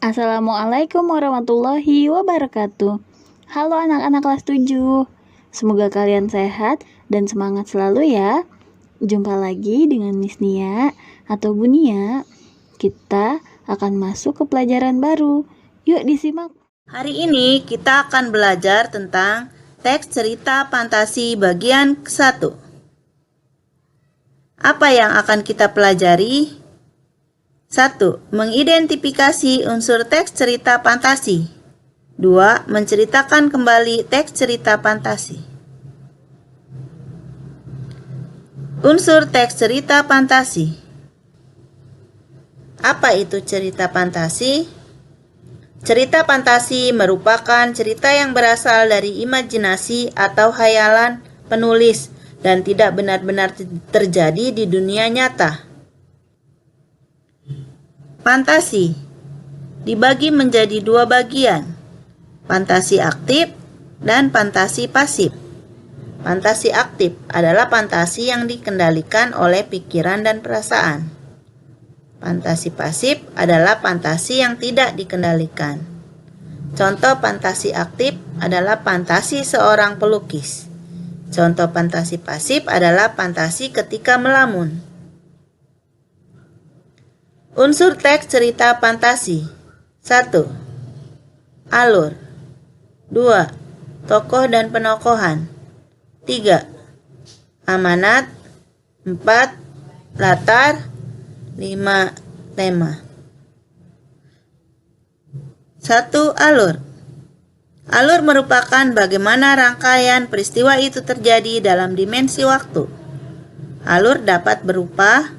Assalamualaikum warahmatullahi wabarakatuh. Halo anak-anak kelas 7. Semoga kalian sehat dan semangat selalu ya. Jumpa lagi dengan Miss Nia atau Bu Nia. Kita akan masuk ke pelajaran baru. Yuk disimak. Hari ini kita akan belajar tentang teks cerita fantasi bagian ke-1. Apa yang akan kita pelajari? 1. Mengidentifikasi unsur teks cerita fantasi. 2. Menceritakan kembali teks cerita fantasi. Unsur teks cerita fantasi. Apa itu cerita fantasi? Cerita fantasi merupakan cerita yang berasal dari imajinasi atau khayalan penulis dan tidak benar-benar terjadi di dunia nyata. Fantasi dibagi menjadi dua bagian, fantasi aktif dan fantasi pasif. Fantasi aktif adalah fantasi yang dikendalikan oleh pikiran dan perasaan. Fantasi pasif adalah fantasi yang tidak dikendalikan. Contoh fantasi aktif adalah fantasi seorang pelukis. Contoh fantasi pasif adalah fantasi ketika melamun. Unsur teks cerita fantasi. 1. Alur. 2. Tokoh dan penokohan. 3. Amanat. 4. Latar. 5. Tema. 1. Alur. Alur merupakan bagaimana rangkaian peristiwa itu terjadi dalam dimensi waktu. Alur dapat berupa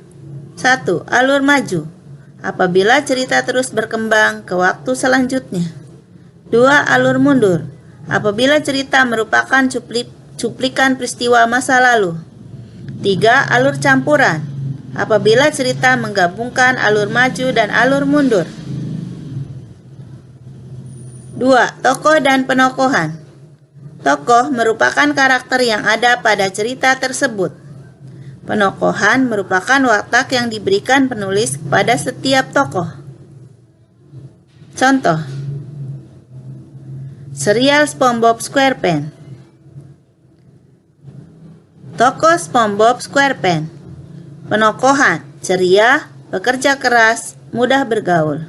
1. Alur maju. Apabila cerita terus berkembang ke waktu selanjutnya. 2. Alur mundur. Apabila cerita merupakan cuplikan peristiwa masa lalu. 3. Alur campuran. Apabila cerita menggabungkan alur maju dan alur mundur. 2. Tokoh dan penokohan. Tokoh merupakan karakter yang ada pada cerita tersebut. Penokohan merupakan watak yang diberikan penulis kepada setiap tokoh. Contoh: serial SpongeBob SquarePants. Tokoh SpongeBob SquarePants. Penokohan: ceria, bekerja keras, mudah bergaul.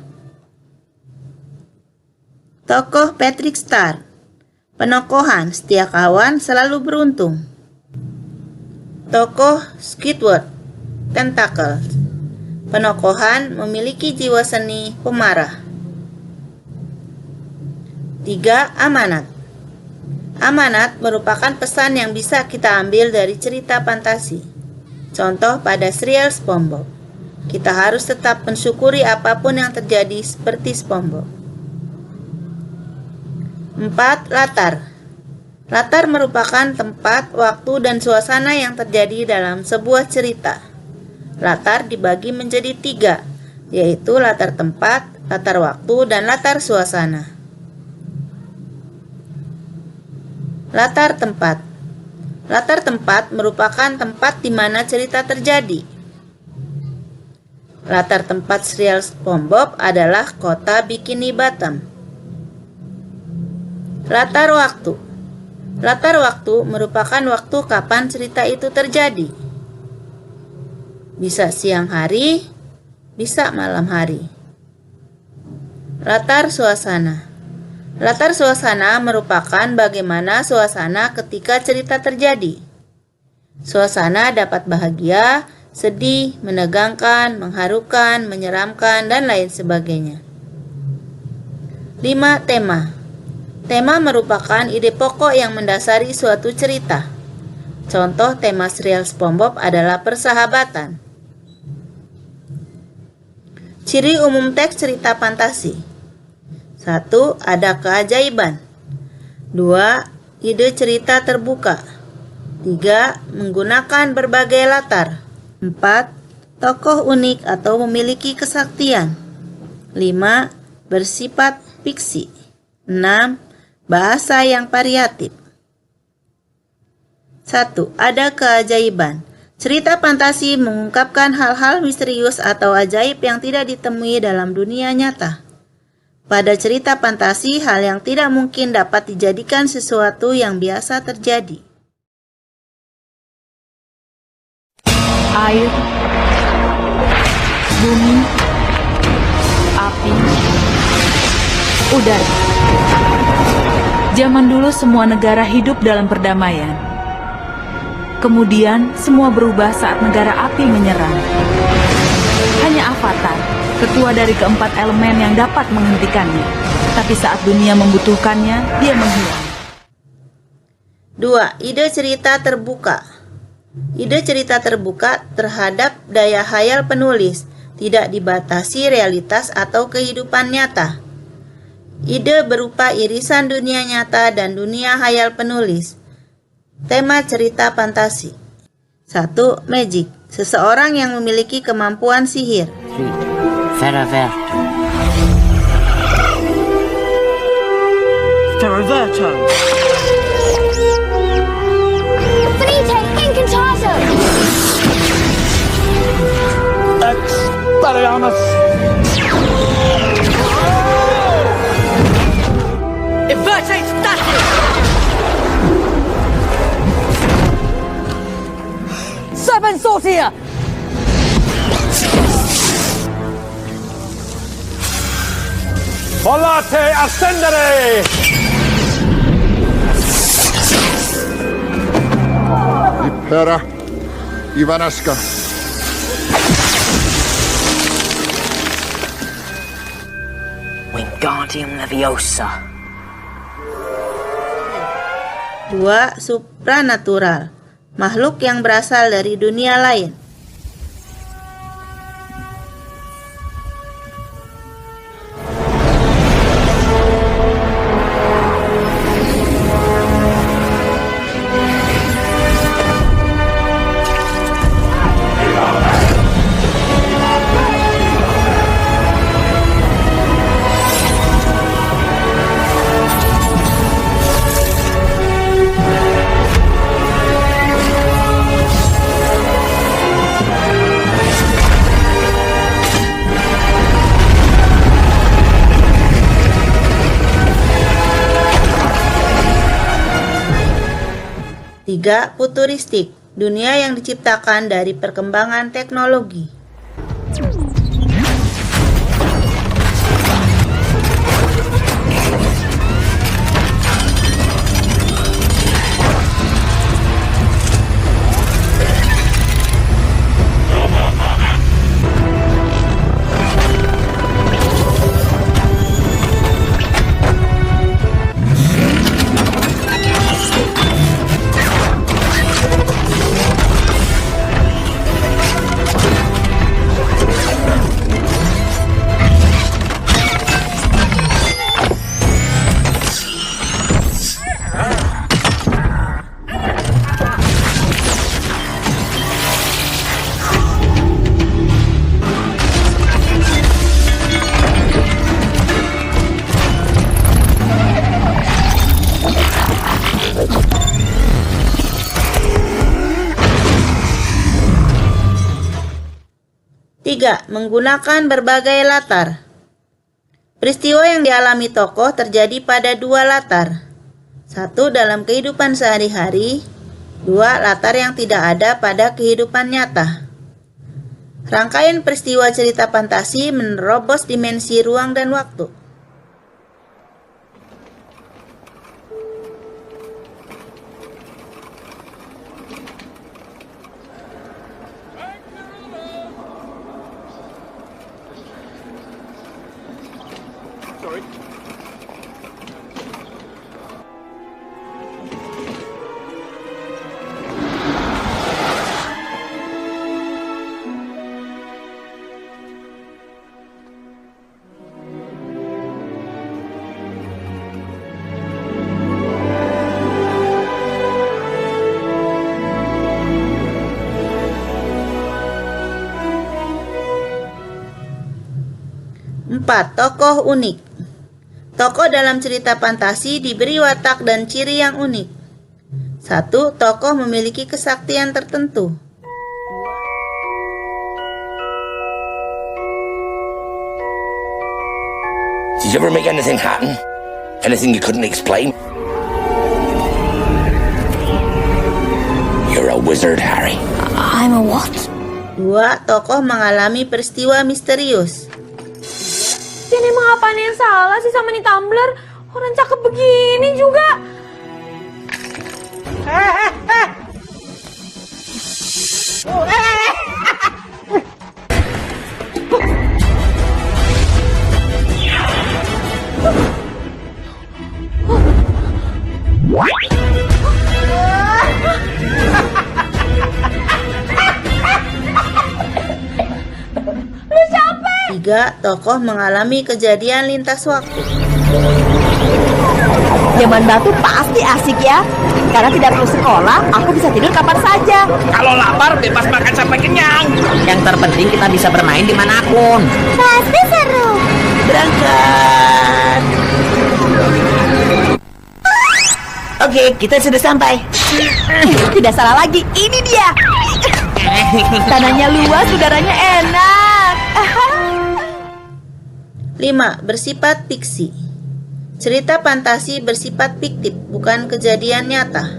Tokoh Patrick Star. Penokohan: setia kawan, selalu beruntung. Tokoh Squidward Tentacle. Penokohan: memiliki jiwa seni, pemarah. 3. Amanat. Amanat merupakan pesan yang bisa kita ambil dari cerita fantasi. Contoh pada serial SpongeBob. Kita harus tetap mensyukuri apapun yang terjadi seperti SpongeBob. 4. Latar. Latar merupakan tempat, waktu, dan suasana yang terjadi dalam sebuah cerita. Latar dibagi menjadi 3, yaitu latar tempat, latar waktu, dan latar suasana. Latar tempat. Latar tempat merupakan tempat di mana cerita terjadi. Latar tempat serial SpongeBob adalah kota Bikini Bottom. Latar waktu. Latar waktu merupakan waktu kapan cerita itu terjadi. Bisa siang hari, bisa malam hari. Latar suasana. Latar suasana merupakan bagaimana suasana ketika cerita terjadi. Suasana dapat bahagia, sedih, menegangkan, mengharukan, menyeramkan, dan lain sebagainya. 5. Tema. Tema merupakan ide pokok yang mendasari suatu cerita. Contoh tema serial SpongeBob adalah persahabatan. Ciri umum teks cerita fantasi. 1. Ada keajaiban. 2. Ide cerita terbuka. 3. Menggunakan berbagai latar. 4. Tokoh unik atau memiliki kesaktian. 5. Bersifat fiksi. 6. Bahasa yang variatif. 1. Ada keajaiban. Cerita fantasi mengungkapkan hal-hal misterius atau ajaib yang tidak ditemui dalam dunia nyata. Pada cerita fantasi, hal yang tidak mungkin dapat dijadikan sesuatu yang biasa terjadi. Air, bumi, api, udara. Zaman dulu semua negara hidup dalam perdamaian. Kemudian semua berubah saat negara api menyerang. Hanya Avatar, ketua dari keempat elemen yang dapat menghentikannya. Tapi saat dunia membutuhkannya, dia menghilang. 2. Ide cerita terbuka. Ide cerita terbuka terhadap daya khayal penulis, tidak dibatasi realitas atau kehidupan nyata. Ide berupa irisan dunia nyata dan dunia khayal penulis. Tema cerita fantasi. 1. Magic. Seseorang yang memiliki kemampuan sihir. Ferroverto. Finite Incantato! Expelliarmus. Invertate status. Seven Sortia. Volate ascendere. Impera Ivanaska. Wingardium Leviosa. 2. Supranatural. Makhluk yang berasal dari dunia lain. Tiga. Futuristik. Dunia yang diciptakan dari perkembangan teknologi. Tiga. Menggunakan berbagai latar. Peristiwa yang dialami tokoh terjadi pada dua latar. 1. Dalam kehidupan sehari-hari. 2. Latar yang tidak ada pada kehidupan nyata. Rangkaian peristiwa cerita fantasi menerobos dimensi ruang dan waktu. Empat. Tokoh unik. Tokoh dalam cerita fantasi diberi watak dan ciri yang unik. 1. Tokoh memiliki kesaktian tertentu. Did you ever make anything happen? Anything you couldn't explain? You're a wizard, Harry. I'm a what? Dua tokoh mengalami peristiwa misterius. Ini emang apaan yang salah sih sama nih tumbler? Orang cakep begini juga. Tiga tokoh mengalami kejadian lintas waktu. Zaman batu pasti asik ya. Karena tidak perlu sekolah, aku bisa tidur kapan saja. Kalau lapar, bebas makan sampai kenyang. Yang terpenting kita bisa bermain dimanapun. Pasti seru. Berangkat. Oke, kita sudah sampai. Tidak salah lagi, ini dia. Tanahnya luas, udaranya enak. 5. Bersifat fiksi. Cerita fantasi bersifat fiktif, bukan kejadian nyata.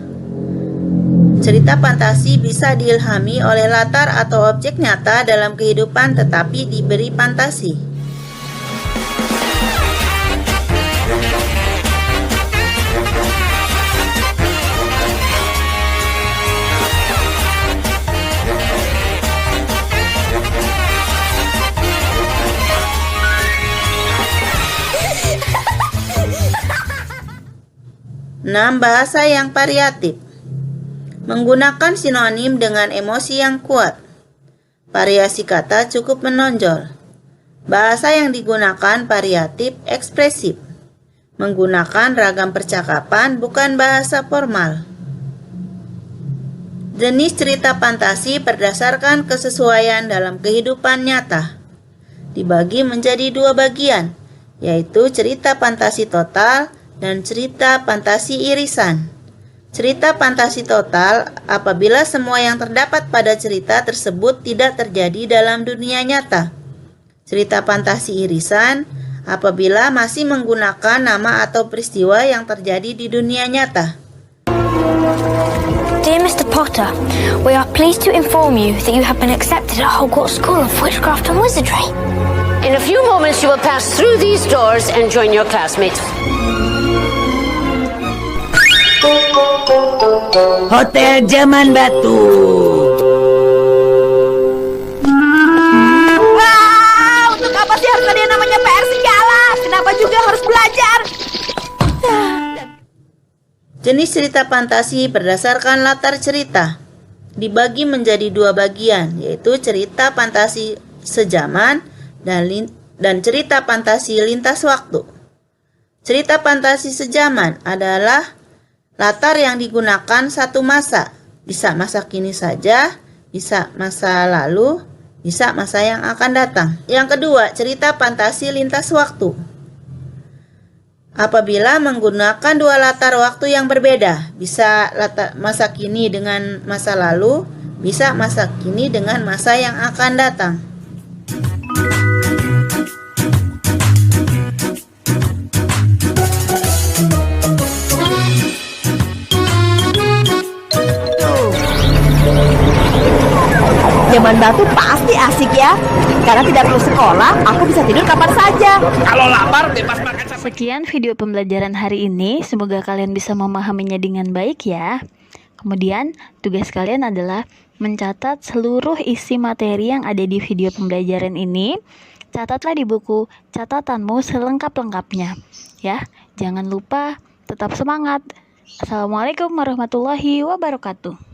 Cerita fantasi bisa diilhami oleh latar atau objek nyata dalam kehidupan tetapi diberi fantasi. Bahasa yang variatif. Menggunakan sinonim dengan emosi yang kuat. Variasi kata cukup menonjol. Bahasa yang digunakan variatif ekspresif. Menggunakan ragam percakapan bukan bahasa formal. Jenis cerita fantasi berdasarkan kesesuaian dalam kehidupan nyata. Dibagi menjadi dua bagian, yaitu cerita fantasi total dan cerita fantasi irisan. Cerita fantasi total apabila semua yang terdapat pada cerita tersebut tidak terjadi dalam dunia nyata. Cerita fantasi irisan apabila masih menggunakan nama atau peristiwa yang terjadi di dunia nyata. Dear Mr. Potter, we are pleased to inform you that you have been accepted at Hogwarts School of Witchcraft and Wizardry. In a few moments you will pass through these doors and join your classmates. Hotel Zaman Batu. Wow, untuk apa sih harus ada yang namanya PR segala? Kenapa juga harus belajar? Jenis cerita fantasi berdasarkan latar cerita. Dibagi menjadi dua bagian, yaitu cerita fantasi sejaman dan cerita fantasi lintas waktu. Cerita fantasi sejaman adalah latar yang digunakan satu masa, bisa masa kini saja, bisa masa lalu, bisa masa yang akan datang. Yang kedua, cerita fantasi lintas waktu. Apabila menggunakan dua latar waktu yang berbeda, bisa masa kini dengan masa lalu, bisa masa kini dengan masa yang akan datang. Zaman batu pasti asik ya. Karena tidak perlu sekolah, aku bisa tidur kapan saja. Kalau lapar, bebas makan sampai. Sekian video pembelajaran hari ini. Semoga kalian bisa memahaminya dengan baik ya. Kemudian tugas kalian adalah mencatat seluruh isi materi yang ada di video pembelajaran ini. Catatlah di buku catatanmu selengkap-lengkapnya ya. Jangan lupa tetap semangat. Assalamualaikum warahmatullahi wabarakatuh.